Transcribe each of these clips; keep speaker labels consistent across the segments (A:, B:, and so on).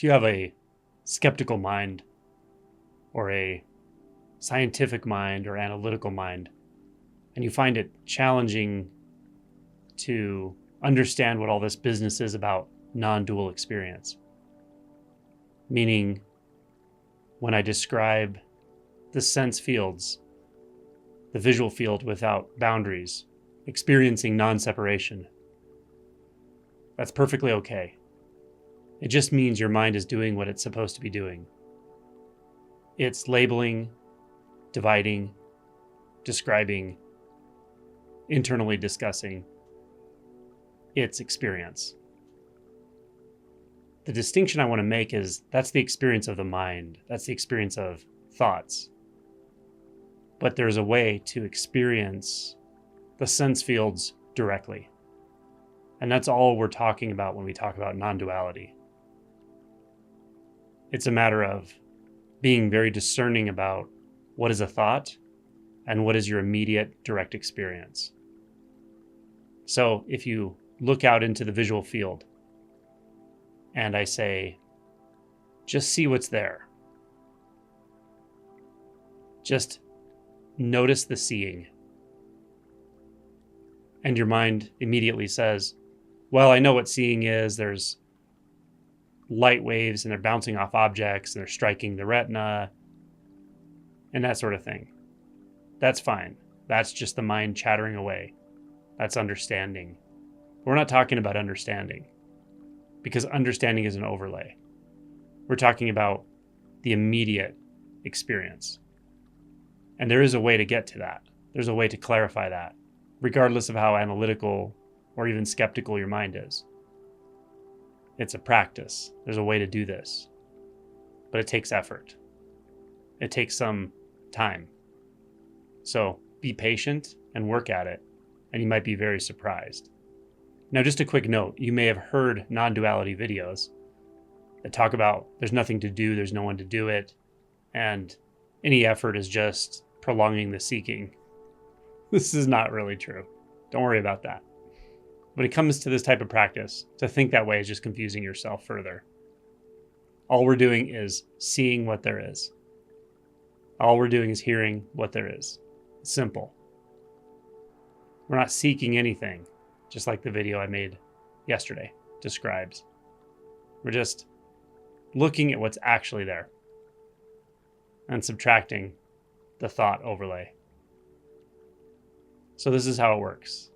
A: If you have a skeptical mind or a scientific mind or analytical mind, and you find it challenging to understand what all this business is about non-dual experience, meaning when I describe the sense fields, the visual field without boundaries, experiencing non-separation, that's perfectly okay. It just means your mind is doing what it's supposed to be doing. It's labeling, dividing, describing, internally discussing its experience. The distinction I want to make is that's the experience of the mind. That's the experience of thoughts. But there's a way to experience the sense fields directly. And that's all we're talking about when we talk about non-duality. It's a matter of being very discerning about what is a thought and what is your immediate direct experience. So if you look out into the visual field and I say, just see what's there. Just notice the seeing. And your mind immediately says, well, I know what seeing is. There's light waves and they're bouncing off objects and they're striking the retina and that sort of thing. That's fine. That's just the mind chattering away. That's understanding. We're not talking about understanding because understanding is an overlay. We're talking about the immediate experience. And there is a way to get to that. There's a way to clarify that, regardless of how analytical or even skeptical your mind is. It's a practice. There's a way to do this, but it takes effort. It takes some time. So be patient and work at it, and you might be very surprised. Now, just a quick note, you may have heard non-duality videos that talk about there's nothing to do, there's no one to do it, and any effort is just prolonging the seeking. This is not really true. Don't worry about that. When it comes to this type of practice, to think that way is just confusing yourself further. All we're doing is seeing what there is. All we're doing is hearing what there is. It's simple. We're not seeking anything, just like the video I made yesterday describes. We're just looking at what's actually there and subtracting the thought overlay. So this is how it works.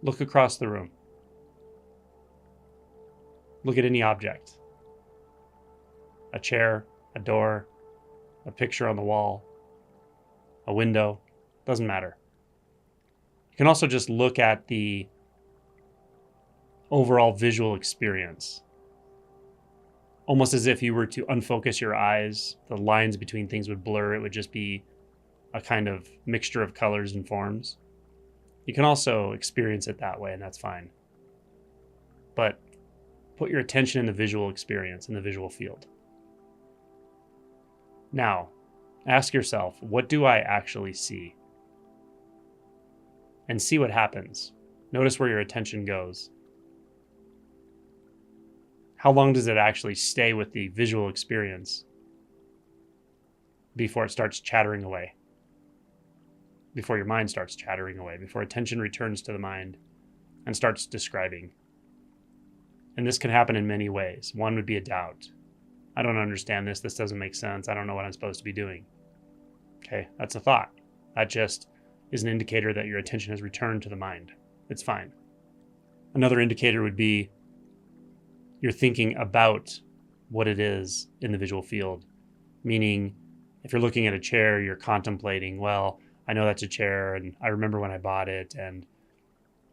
A: Look across the room. Look at any object. A chair, a door, a picture on the wall, a window, doesn't matter. You can also just look at the overall visual experience. Almost as if you were to unfocus your eyes, the lines between things would blur. It would just be a kind of mixture of colors and forms. You can also experience it that way, and that's fine. But put your attention in the visual experience, in the visual field. Now, ask yourself, what do I actually see? And see what happens. Notice where your attention goes. How long does it actually stay with the visual experience before it starts chattering away? Before your mind starts chattering away, before attention returns to the mind and starts describing. And this can happen in many ways. One would be a doubt. I don't understand this. This doesn't make sense. I don't know what I'm supposed to be doing. Okay, that's a thought. That just is an indicator that your attention has returned to the mind. It's fine. Another indicator would be you're thinking about what it is in the visual field. Meaning, if you're looking at a chair, you're contemplating, well, I know that's a chair, and I remember when I bought it, and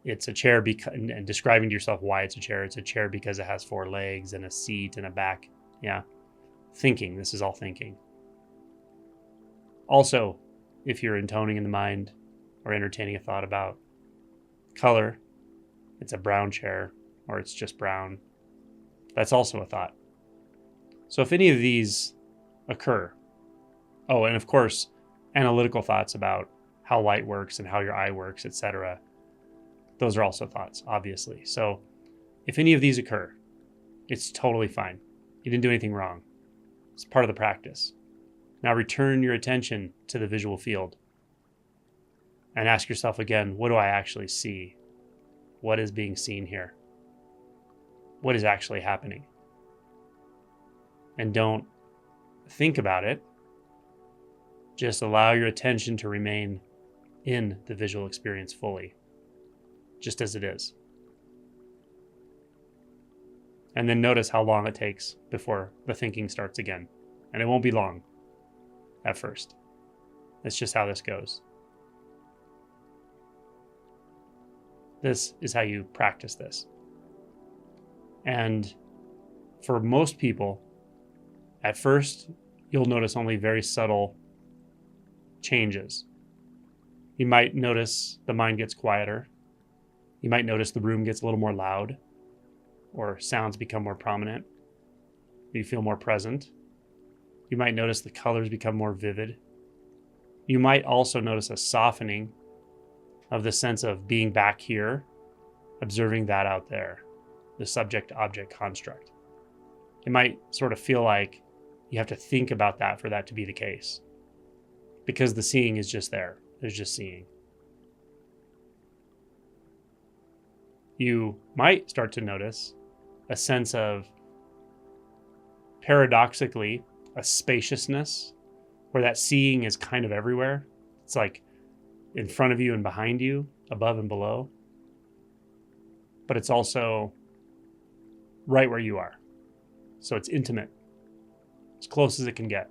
A: it's a chair and describing to yourself why it's a chair. It's a chair because it has 4 legs and a seat and a back. Yeah. Thinking. This is all thinking. Also, if you're intoning in the mind or entertaining a thought about color, it's a brown chair or it's just brown. That's also a thought. So if any of these occur, oh, and of course, analytical thoughts about how light works and how your eye works, etc. Those are also thoughts, obviously. So if any of these occur, it's totally fine. You didn't do anything wrong. It's part of the practice. Now return your attention to the visual field and ask yourself again, what do I actually see? What is being seen here? What is actually happening? And don't think about it. Just allow your attention to remain in the visual experience fully, just as it is. And then notice how long it takes before the thinking starts again. And it won't be long at first. That's just how this goes. This is how you practice this. And for most people, at first, you'll notice only very subtle changes. You might notice the mind gets quieter. You might notice the room gets a little more loud, or sounds become more prominent. You feel more present. You might notice the colors become more vivid. You might also notice a softening of the sense of being back here, observing that out there, the subject-object construct. It might sort of feel like you have to think about that for that to be the case, because the seeing is just there. There's just seeing. You might start to notice a sense of, paradoxically, a spaciousness where that seeing is kind of everywhere. It's like in front of you and behind you, above and below. But it's also right where you are. So it's intimate, as close as it can get.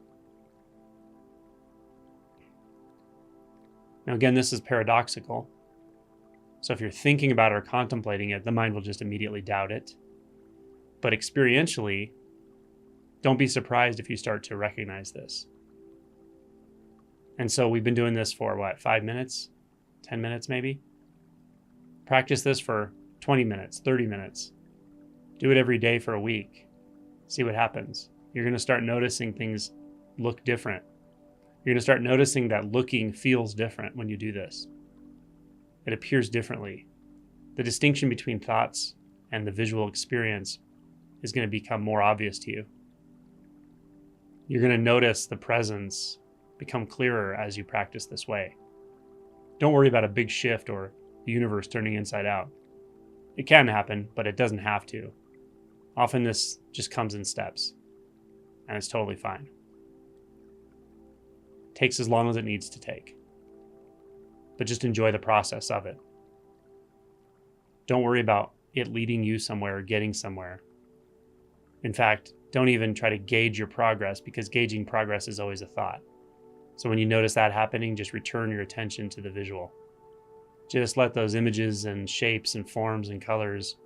A: Now again, this is paradoxical. So if you're thinking about it or contemplating it, the mind will just immediately doubt it. But experientially, don't be surprised if you start to recognize this. And so we've been doing this for 5 minutes, 10 minutes maybe? Practice this for 20 minutes, 30 minutes. Do it every day for a week. See what happens. You're going to start noticing things look different. You're going to start noticing that looking feels different when you do this. It appears differently. The distinction between thoughts and the visual experience is going to become more obvious to you. You're going to notice the presence become clearer as you practice this way. Don't worry about a big shift or the universe turning inside out. It can happen, but it doesn't have to. Often this just comes in steps, and it's totally fine. It takes as long as it needs to take. But just enjoy the process of it. Don't worry about it leading you somewhere or getting somewhere. In fact, don't even try to gauge your progress, because gauging progress is always a thought. So when you notice that happening, just return your attention to the visual. Just let those images and shapes and forms and colors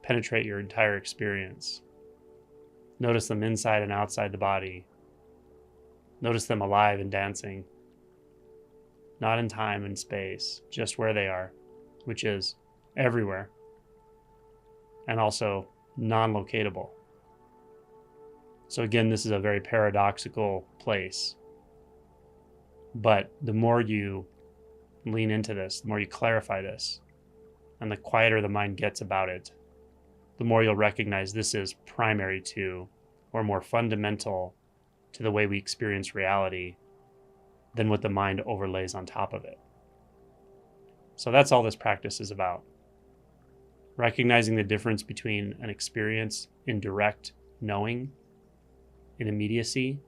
A: penetrate your entire experience. Notice them inside and outside the body. Notice them alive and dancing. Not in time and space, just where they are, which is everywhere, and also non-locatable. So again, this is a very paradoxical place. But the more you lean into this, the more you clarify this, and the quieter the mind gets about it, the more you'll recognize this is primary to, or more fundamental to, the way we experience reality than what the mind overlays on top of it. So that's all this practice is about. Recognizing the difference between an experience in direct knowing, in immediacy,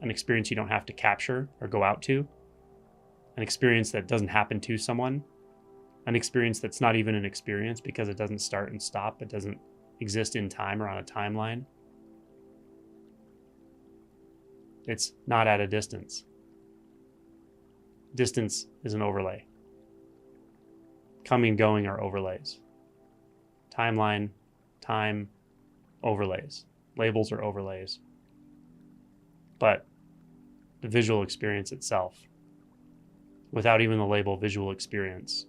A: an experience you don't have to capture or go out to, an experience that doesn't happen to someone, an experience that's not even an experience because it doesn't start and stop, it doesn't exist in time or on a timeline. It's not at a distance. Distance is an overlay. Coming and going are overlays. Timeline, time, overlays. Labels are overlays. But the visual experience itself, without even the label visual experience,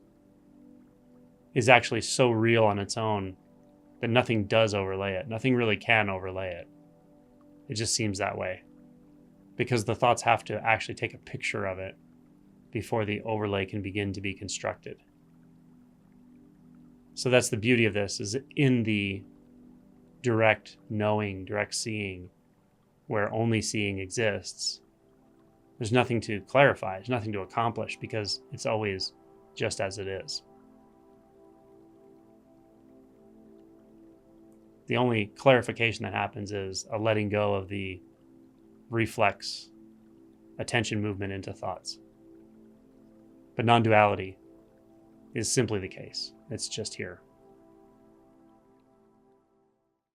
A: is actually so real on its own that nothing does overlay it. Nothing really can overlay it. It just seems that way, because the thoughts have to actually take a picture of it before the overlay can begin to be constructed. So that's the beauty of this, is in the direct knowing, direct seeing, where only seeing exists, there's nothing to clarify, there's nothing to accomplish, because it's always just as it is. The only clarification that happens is a letting go of the reflex attention movement into thoughts. But non-duality is simply the case. It's just here.